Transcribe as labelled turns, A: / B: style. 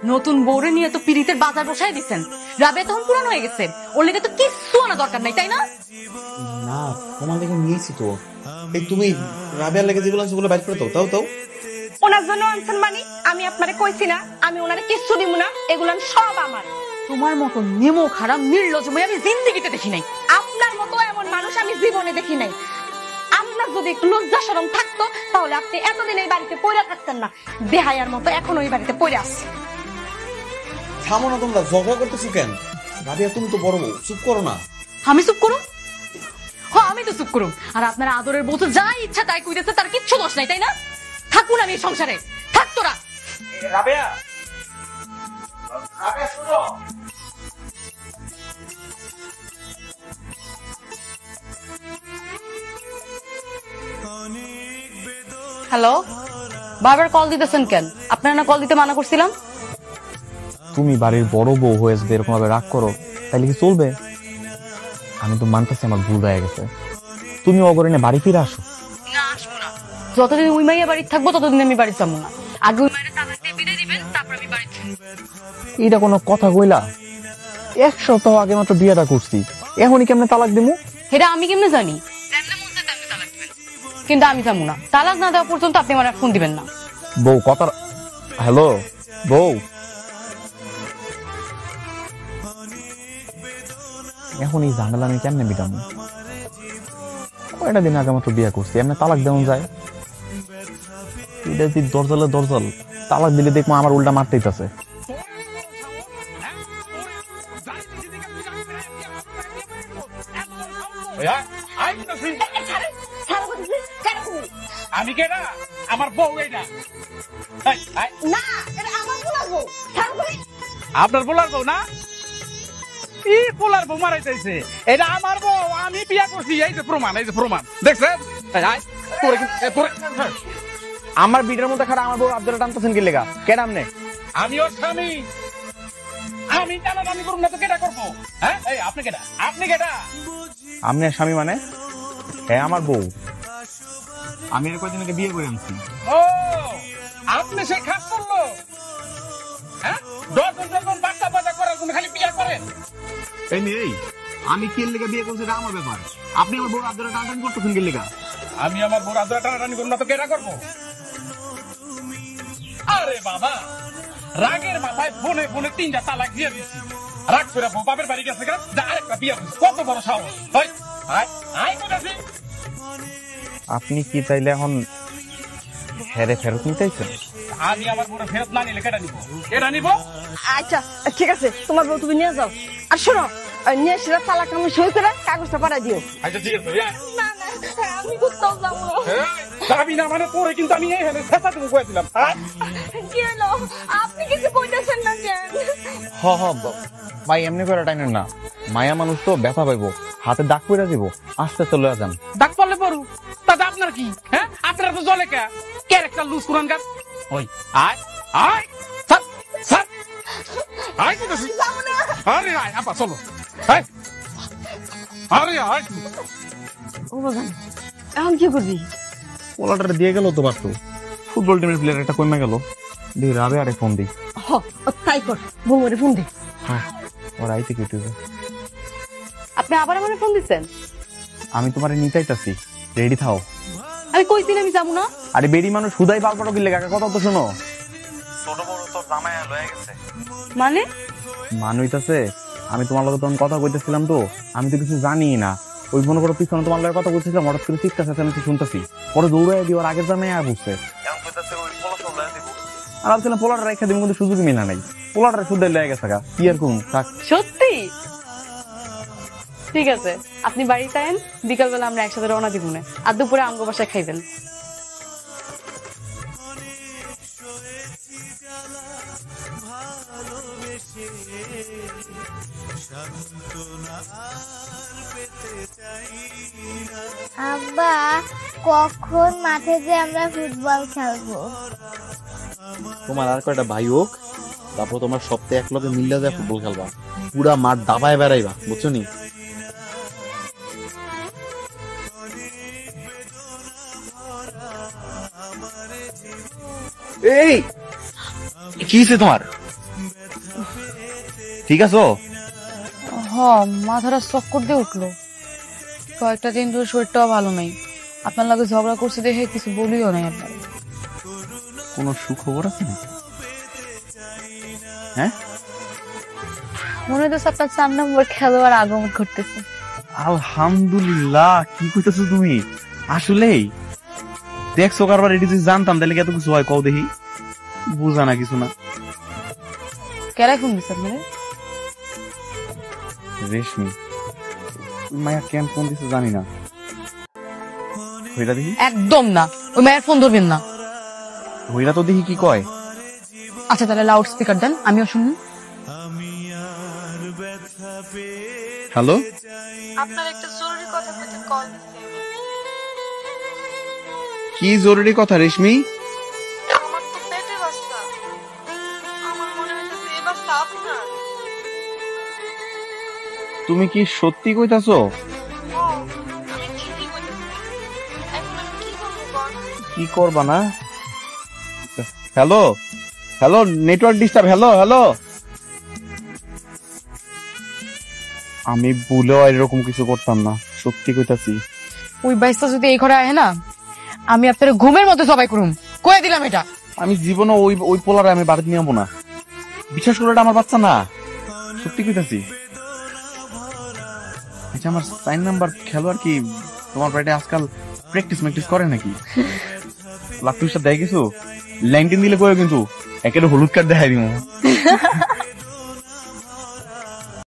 A: নতুন বউরে নিয়ে তো পিরিতের বাজার বসায় দিচ্ছেন। রাবে তখন পুরান হয়ে গেছে, ওর লেগে তো কিছু আনা দরকার নাই, তাই না?
B: না, তোমার লেগে নিয়েছি তো। এই তুমি রাবেয়ার লেগে যেগুলো আছে সেগুলো বাইর করে দাও। তাও
C: ওনার জন্য আনছেন মানে? আমি আপনারে কইছি না আমি ওনারে কিচ্ছু দিব না, এগুলো সব আমার।
A: তোমার মতো নেমো খারাপ নির্লজ্জ মেয়ে আমি জিন্দেগিতে দেখি নাই।
C: আপনার মতো এমন মানুষ আমি জীবনে দেখি নাই। আপনার যদি একটু লজ্জা শরম থাকতো তাহলে আপনি এতদিন এই বাড়িতে পড়ে থাকতেন না। বেহায়ার মতো এখন ওই বাড়িতে পড়ে আসছে।
B: থামো না, তোমরা ঝগড়া করতেছো কেন? রাবেয়া তুমি তো বড় বউ, চুপ করো না।
A: আমি চুপ করুম? হ্যাঁ আমি তো চুপ করুম। আর আপনার আদরের বউ তো যা ইচ্ছা তাই কইতেছে, তার কিচ্ছু দোষ নাই, তাই না? থাকুন আমি এই সংসারে, থাক তোরা।
B: রাবেয়া, রাবেয়া শুনো।
A: হ্যালো, বারবার কল দিতেছেন কেন? আপনারা না কল দিতে মানা করছিলাম?
D: তুমি বাড়ির বড় বউ হয়ে যদি এরকম ভাবে রাগ করো তাহলে কি চলবে? আমি তো মানতেছি আমার ভুল হয়ে গেছে, তুমি অগরে বাড়ি ফিরে আসো।
A: না আসবো না। যতদিন ওই মাইয়া বাড়ি থাকবো ততদিন আমি বাড়ি যাবো না। আগে ওই মাইয়া তালাক দিয়ে বিদায় দিবেন, তারপর আমি বাড়ি থাকবো।
D: এটা কোনো কথা কইলা? 1 সপ্তাহ আগে মাত্র বিয়েটা করছি, এখনই কেমনে তালাক দিমু?
A: এটা আমি কেমনে জানি? কিন্তু আমি যাবো না। তালাক না দেওয়া পর্যন্ত আপনি আমার ফোন দিবেন না।
D: বউ কথা। হ্যালো বউ, এখন এই ঝামেলা আমি কেমনে মিটাবো? কয়টা দিন আগে মাত্র বিয়ে করছি, এমনি তালাক দেওয়া যায়? এটা যদি দরজালে দরজাল তালাক দিলে দেখবো আমার উল্টা মারতেইতাছে।
E: আমি কেনা আমার বউ এইটা
C: না, এটা আমার বলার বউ।
E: আপনার বলার বউ না? কি বলার বউ মারাইতেছে? এটা আমার বউ, আমি বিয়া করছি। এই যে প্রমাণ, এই যে প্রমাণ দেখছেন?
D: আমার বিটার মধ্যে খারাপ আমার বউ আব্দুল্লাহ টানতেছেন কি লেগা? কেন আমনে?
E: আমি ওর স্বামী, আমি টানাটানি করুন না তো কেটা করবো? হ্যাঁ, এই আপনি কেটা? আপনি কেটা?
D: আমনে স্বামী মানে? হ্যাঁ আমার বউ, আমি এর কয়দিন আগে বিয়ে করে আনছি।
E: ও আপনি সে খাস করলো? হ্যাঁ, ডজন বাচ্চা বাচ্চা করার জন্য খালি বিয়া করেন?
D: এই মেয়ে, আমি কি লেগে বিয়ে করছি এটা আমার ব্যাপার, আপনি আমার বউ আব্দুল্লাহ টানাটানি করতেছেন কি লেগা?
E: আমি আমার বউ আদরা টানাটানি করুন না তো কেটা করবো? আরে বাবা, রাগের মাথায় ফোনে ফোনে 3টা তালাক দিয়ে দিচ্ছি। রাগ করে বাপের বাড়ি গেছে আরেকটা বিয়ে করছি। কত বড় সাহস!
D: আপনি কি তাইলে এখন হেরে ফেরত নিতেছেন?
E: আমি আমার বউরে ফেরত না নিলে কেটা নিব? এটা নিব?
C: আচ্ছা ঠিক আছে, তোমার বউ তুমি নিয়ে যাও। আর শোনো, নিয়ে এসে তালাক আমি সই করে কাগজটা পাঠাই দিও।
E: আচ্ছা ঠিক আছে।
C: না না, আমি কোথাও যাবো না।
E: যাবি না মানে তোরে কিন্তু আমি এখানে ছেঁচা তুমি কয়েছিলাম।
C: কি হলো? আপনি কিছু কইতেছেন না কেন?
D: হ ভাই, এমনি করে টাইনেন না, মায়া মানুষ তো ব্যথা পাইবো, হাতে দাগ পড়ে দিব, আস্তে আস্তে লয়ে যান।
E: ডাক পড়লে পড়ু, তাতে আপনার কি? হ্যাঁ, আপনারা তো জলে কে ক্যারেক্টার লুজ করান গাছ। ওই আয় আয় স্যার স্যার আয় কোথাছি? আরে আয় আপা চলো। আরে আয়।
C: ও বাবা, এখন কি করবি?
D: পোলাটা দিয়ে গেল তো পারতো, ফুটবল টিমের প্লেয়ার একটা কমে গেল, দিয়ে রাবে আরে ফোন দিই।
C: তাই কর, বউরে ফোন দে।
D: হ্যাঁ, ওর আইতে কি তুই?
A: আপনি আবার আমার ফোন দিচ্ছেন?
D: আমি তোমারে নিতাইতাছি, রেডি থাও।
A: আমি কইছি না আমি যাবো না।
D: আরে বেড়ি মানুষ হুদাই বালপাটো কি লেগা, কথা তো শোনো। ছোট বড় তো জামাইয়া লয়ে গেছে
A: মানে?
D: মান হইতাছে, আমি তোমার লগে তখন কথা কইতেছিলাম তো, আমি তো কিছু জানি না। ওই মনে করো পিছনে তোমার লগে কথা বলছিলাম, হঠাৎ করে চিৎকার চেঁচামেচি শুনতেছি, পরে দৌড়াই দিয়ে ওর আগের জামাইয়া বুঝছে। আর ভাবছিলাম পোলাটা রেখে দিব, কিন্তু সুযোগ মিলা নাই, পোলাটা শুধাই লয়ে গেছে কি আর করুন।
A: সত্যি? ঠিক আছে, আপনি বাড়িতে আইন, বিকালবেলা আমরা একসাথে রওনা দিব না, আর দুপুরে আমগো বাসায় খাইবেন।
F: আব্বা, কখন মাঠে যে আমরা ফুটবল খেলবো?
B: তোমার আর কয়টা ভাই হোক, তারপর তোমার সপ্তাহে এক লগে মিল্লা যায় ফুটবল খেলবা, পুরা মাঠ দাবায় বেড়াইবা, বুঝছো নি?
D: এই কি হইছে তোমার? ঠিক আছো?
A: হ, মাথাটা চক্কর দিয়ে উঠলো। কয়েকটা দিন ধরে শরীরটাও ভালো নাই। আপনার লাগে ঝগড়া করছে দেখে কিছু বলিও নাই আপনার।
D: কোনো সুখবর আছে না? হ্যাঁ,
A: মনে হচ্ছে আপনার 4 নম্বর খেলোয়াড় আগমন করতেছে।
D: আলহামদুলিল্লাহ। কি কইতেছো তুমি? আসলেই দেখছো কারবার? এটি যদি জানতাম তাহলে কি এত কিছু হয়? কও দেখি। বুঝা না কিছু না।
A: কেরাই ফোন দিচ্ছে আপনার?
D: রেশমি। মায়া কেন ফোন দিছে জানি না। হইরা দেখি,
A: একদম না, ওই মায়ের ফোন ধরবেন না।
D: হইরা তো দেখি কি কয়।
A: আচ্ছা তাহলে লাউড স্পিকার দেন, আমিও শুনুন।
D: হ্যালো,
A: আপনার একটা জরুরি কথা বলতে কল দিছি।
D: কি জরুরি কথা রেশমি?
A: আমার তো পেটে ব্যথা। আমার মনে হচ্ছে এই ব্যথা আপনার।
D: তুমি কি সত্যি কইতাছো?
A: আমি ঠিকই বলতেছি। এখন আমি কি করবো বল?
D: কি করবা না? Hello hello, network disturb. Hello hello, আমি ভুলেও এরকম কিছু করতাম না, সত্যি কইতাছি।
A: ওই বাইসটা যদি এই ঘরে আহে না, আমি আপনার ঘুমের মধ্যে সবাই করুম, কয়ে দিলাম এটা।
D: আমি জীবনে ওই পোলারে আমি বাড়িতে নিয়ে যাবো না। বিশ্বাস করে, এটা আমার বাচ্চা না, সত্যি কইতাছি। আচ্ছা, আমার 4 নাম্বার খেলোয়াড় কি তোমার বাড়িতে আজকাল প্র্যাকটিস করে নাকি? লাখ দেয় কিছু ল্যাংটিন দিলে কয়ে কিন্তু একেবারে হলুদ কার্ড দেখাই দিব।